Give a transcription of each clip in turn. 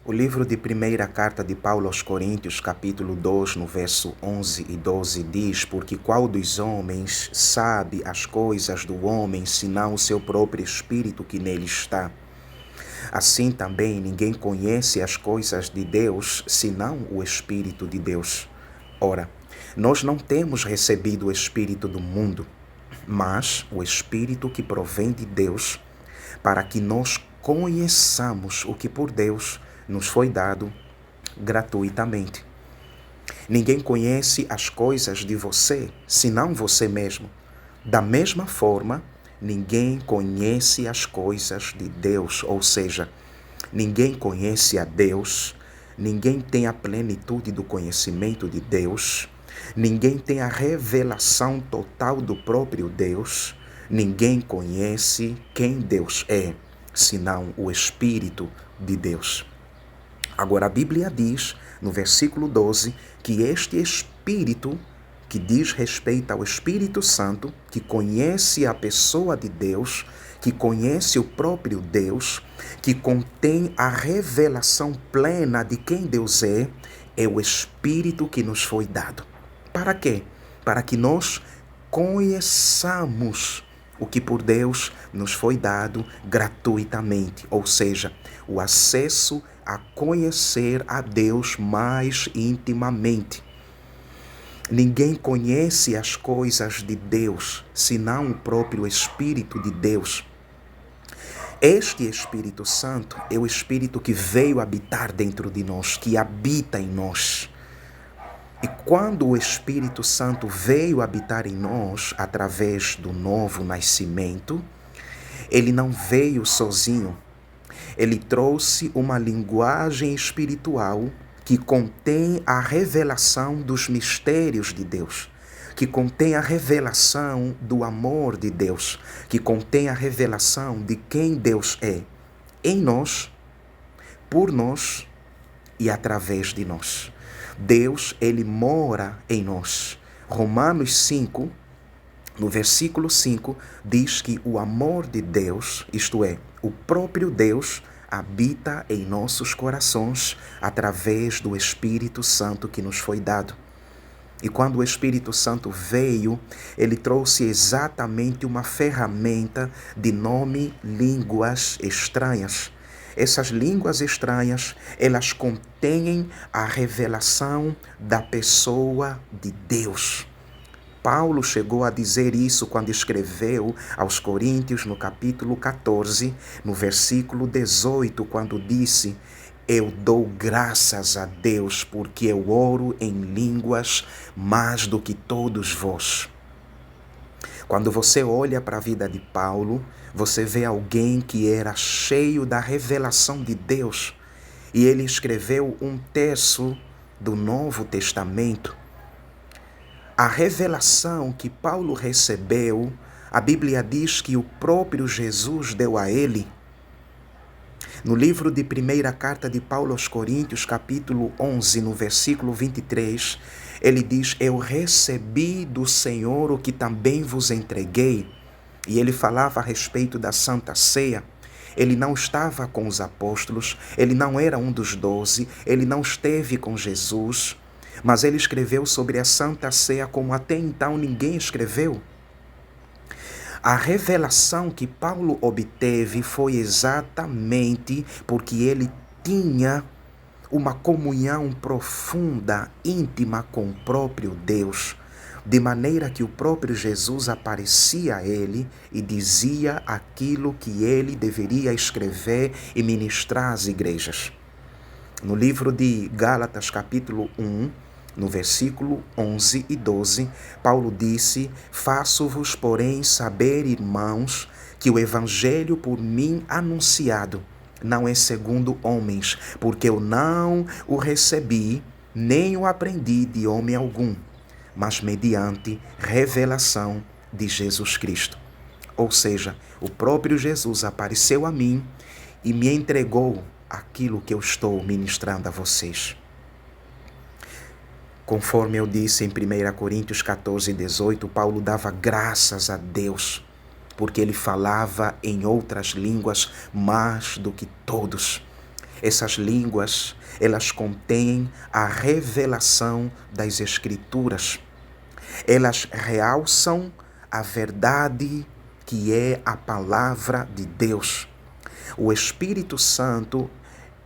O livro de primeira carta de Paulo aos Coríntios, capítulo 2, no verso 11 e 12, diz: Porque qual dos homens sabe as coisas do homem, senão o seu próprio espírito que nele está? Assim também ninguém conhece as coisas de Deus, senão o Espírito de Deus. Ora, nós não temos recebido o Espírito do mundo, mas o Espírito que provém de Deus, para que nós conheçamos o que por Deus nos foi dado gratuitamente. Ninguém conhece as coisas de você, senão você mesmo. Da mesma forma, ninguém conhece as coisas de Deus, ou seja, ninguém conhece a Deus, ninguém tem a plenitude do conhecimento de Deus, ninguém tem a revelação total do próprio Deus, ninguém conhece quem Deus é, senão o Espírito de Deus. Agora a Bíblia diz, no versículo 12, que este Espírito, que diz respeito ao Espírito Santo, que conhece a pessoa de Deus, que conhece o próprio Deus, que contém a revelação plena de quem Deus é o Espírito que nos foi dado. Para quê? Para que nós conheçamos o que por Deus nos foi dado gratuitamente, ou seja, o acesso a conhecer a Deus mais intimamente. Ninguém conhece as coisas de Deus, senão o próprio Espírito de Deus. Este Espírito Santo é o Espírito que veio habitar dentro de nós, que habita em nós. E quando o Espírito Santo veio habitar em nós através do novo nascimento, ele não veio sozinho. Ele trouxe uma linguagem espiritual que contém a revelação dos mistérios de Deus, que contém a revelação do amor de Deus, que contém a revelação de quem Deus é, em nós, por nós e através de nós. Deus, ele mora em nós. Romanos 5, no versículo 5, diz que o amor de Deus, isto é, o próprio Deus, habita em nossos corações através do Espírito Santo que nos foi dado. E quando o Espírito Santo veio, ele trouxe exatamente uma ferramenta de nome línguas estranhas. Essas línguas estranhas, elas contêm a revelação da pessoa de Deus. Paulo chegou a dizer isso quando escreveu aos Coríntios, no capítulo 14, no versículo 18, quando disse: Eu dou graças a Deus, porque eu oro em línguas mais do que todos vós. Quando você olha para a vida de Paulo, você vê alguém que era cheio da revelação de Deus. E ele escreveu um terço do Novo Testamento. A revelação que Paulo recebeu, a Bíblia diz que o próprio Jesus deu a ele. No livro de primeira carta de Paulo aos Coríntios, capítulo 11, no versículo 23, ele diz: Eu recebi do Senhor o que também vos entreguei. E ele falava a respeito da Santa Ceia. Ele não estava com os apóstolos, ele não era um dos 12, ele não esteve com Jesus, mas ele escreveu sobre a Santa Ceia como até então ninguém escreveu. A revelação que Paulo obteve foi exatamente porque ele tinha uma comunhão profunda, íntima com o próprio Deus, de maneira que o próprio Jesus aparecia a ele e dizia aquilo que ele deveria escrever e ministrar às igrejas. No livro de Gálatas, capítulo 1, no versículo 11 e 12, Paulo disse: Faço-vos, porém, saber, irmãos, que o evangelho por mim anunciado não é segundo homens, porque eu não o recebi, nem o aprendi de homem algum, mas mediante revelação de Jesus Cristo. Ou seja, o próprio Jesus apareceu a mim e me entregou aquilo que eu estou ministrando a vocês. Conforme eu disse em 1 Coríntios 14, 18, Paulo dava graças a Deus, porque ele falava em outras línguas mais do que todos. Essas línguas, elas contêm a revelação das Escrituras. Elas realçam a verdade que é a palavra de Deus. O Espírito Santo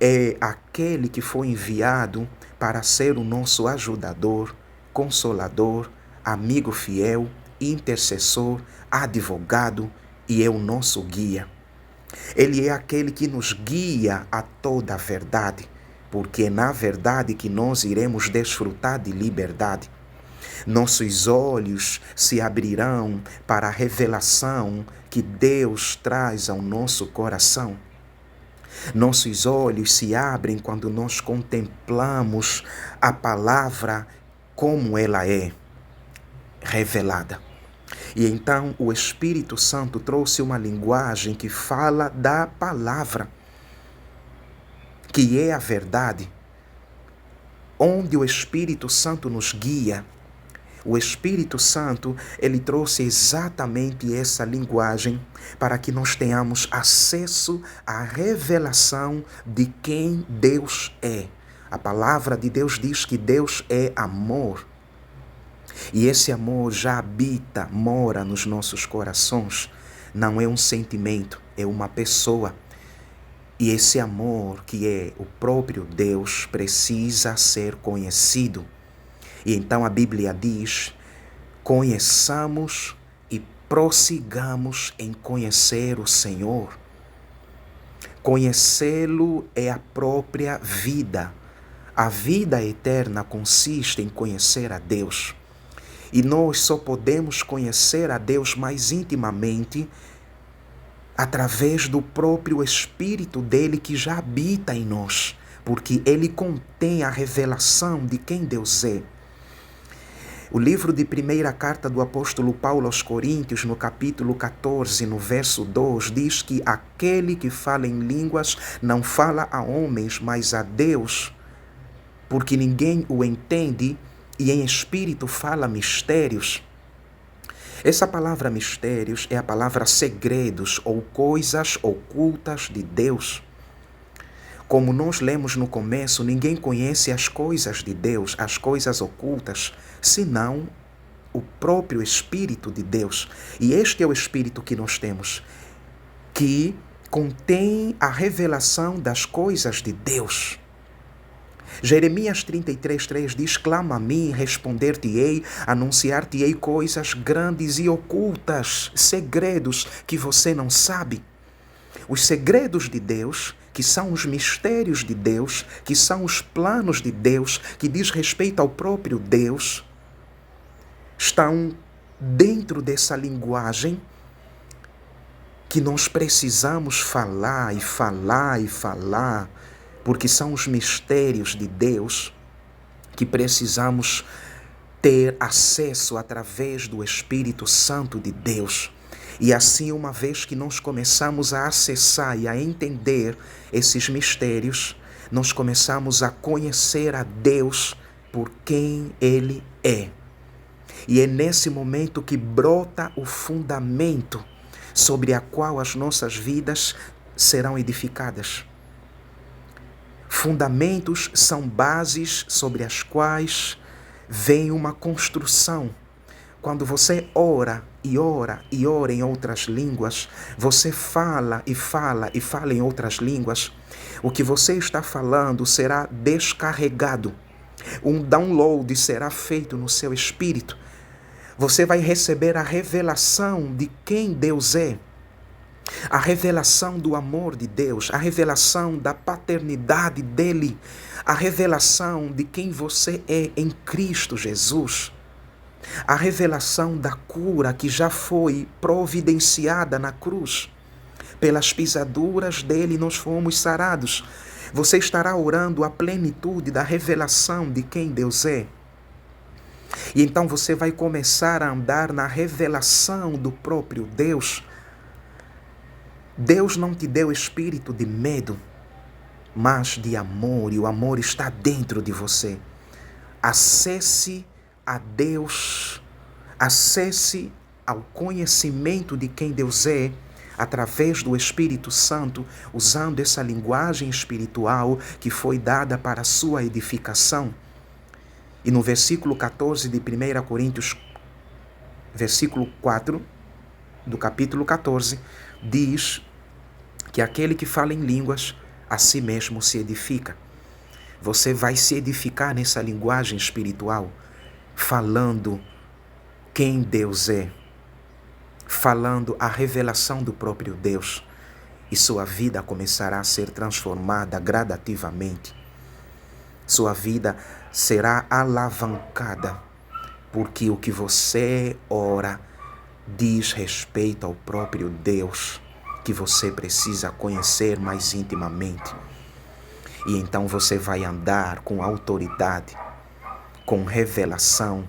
é aquele que foi enviado para ser o nosso ajudador, consolador, amigo fiel, intercessor, advogado e é o nosso guia. Ele é aquele que nos guia a toda a verdade, porque é na verdade que nós iremos desfrutar de liberdade. Nossos olhos se abrirão para a revelação que Deus traz ao nosso coração. Nossos olhos se abrem quando nós contemplamos a palavra como ela é revelada. E então o Espírito Santo trouxe uma linguagem que fala da palavra, que é a verdade, onde o Espírito Santo nos guia. O Espírito Santo, ele trouxe exatamente essa linguagem para que nós tenhamos acesso à revelação de quem Deus é. A palavra de Deus diz que Deus é amor. E esse amor já habita, mora nos nossos corações. Não é um sentimento, é uma pessoa. E esse amor, que é o próprio Deus, precisa ser conhecido. E então a Bíblia diz: conheçamos e prossigamos em conhecer o Senhor. Conhecê-lo é a própria vida. A vida eterna consiste em conhecer a Deus. E nós só podemos conhecer a Deus mais intimamente através do próprio Espírito dele que já habita em nós, porque ele contém a revelação de quem Deus é. O livro de primeira carta do apóstolo Paulo aos Coríntios, no capítulo 14, no verso 2, diz que aquele que fala em línguas não fala a homens, mas a Deus, porque ninguém o entende, e em espírito fala mistérios. Essa palavra mistérios é a palavra segredos ou coisas ocultas de Deus. Como nós lemos no começo, ninguém conhece as coisas de Deus, as coisas ocultas, senão o próprio Espírito de Deus. E este é o Espírito que nós temos, que contém a revelação das coisas de Deus. Jeremias 33:3 diz: clama a mim, responder-te-ei, anunciar-te-ei coisas grandes e ocultas, segredos que você não sabe. Os segredos de Deus, que são os mistérios de Deus, que são os planos de Deus, que diz respeito ao próprio Deus, estão dentro dessa linguagem que nós precisamos falar e falar e falar, porque são os mistérios de Deus que precisamos ter acesso através do Espírito Santo de Deus. E assim, uma vez que nós começamos a acessar e a entender esses mistérios, nós começamos a conhecer a Deus por quem Ele é. E é nesse momento que brota o fundamento sobre a qual as nossas vidas serão edificadas. Fundamentos são bases sobre as quais vem uma construção. Quando você ora e ora e ora em outras línguas, você fala e fala e fala em outras línguas, o que você está falando será descarregado. Um download será feito no seu espírito. Você vai receber a revelação de quem Deus é, a revelação do amor de Deus, a revelação da paternidade dele, a revelação de quem você é em Cristo Jesus, a revelação da cura que já foi providenciada na cruz. Pelas pisaduras dele nós fomos sarados. Você estará orando a plenitude da revelação de quem Deus é. E então você vai começar a andar na revelação do próprio Deus. Deus não te deu espírito de medo, mas de amor, e o amor está dentro de você. Acesse a Deus, acesse ao conhecimento de quem Deus é, através do Espírito Santo, usando essa linguagem espiritual que foi dada para a sua edificação. E no versículo 14 de 1 Coríntios, versículo 4 do capítulo 14, diz que aquele que fala em línguas, a si mesmo se edifica. Você vai se edificar nessa linguagem espiritual, falando quem Deus é, falando a revelação do próprio Deus, e sua vida começará a ser transformada gradativamente. Sua vida será alavancada, porque o que você ora diz respeito ao próprio Deus, que você precisa conhecer mais intimamente. E então você vai andar com autoridade, com revelação,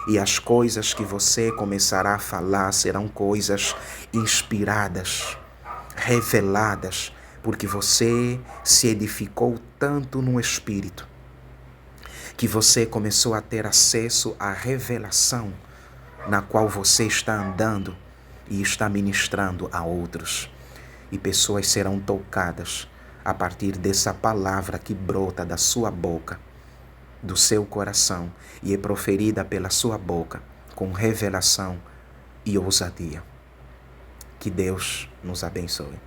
e as coisas que você começará a falar serão coisas inspiradas, reveladas, porque você se edificou tanto no Espírito, que você começou a ter acesso à revelação na qual você está andando e está ministrando a outros. E pessoas serão tocadas a partir dessa palavra que brota da sua boca, do seu coração, e é proferida pela sua boca com revelação e ousadia. Que Deus nos abençoe.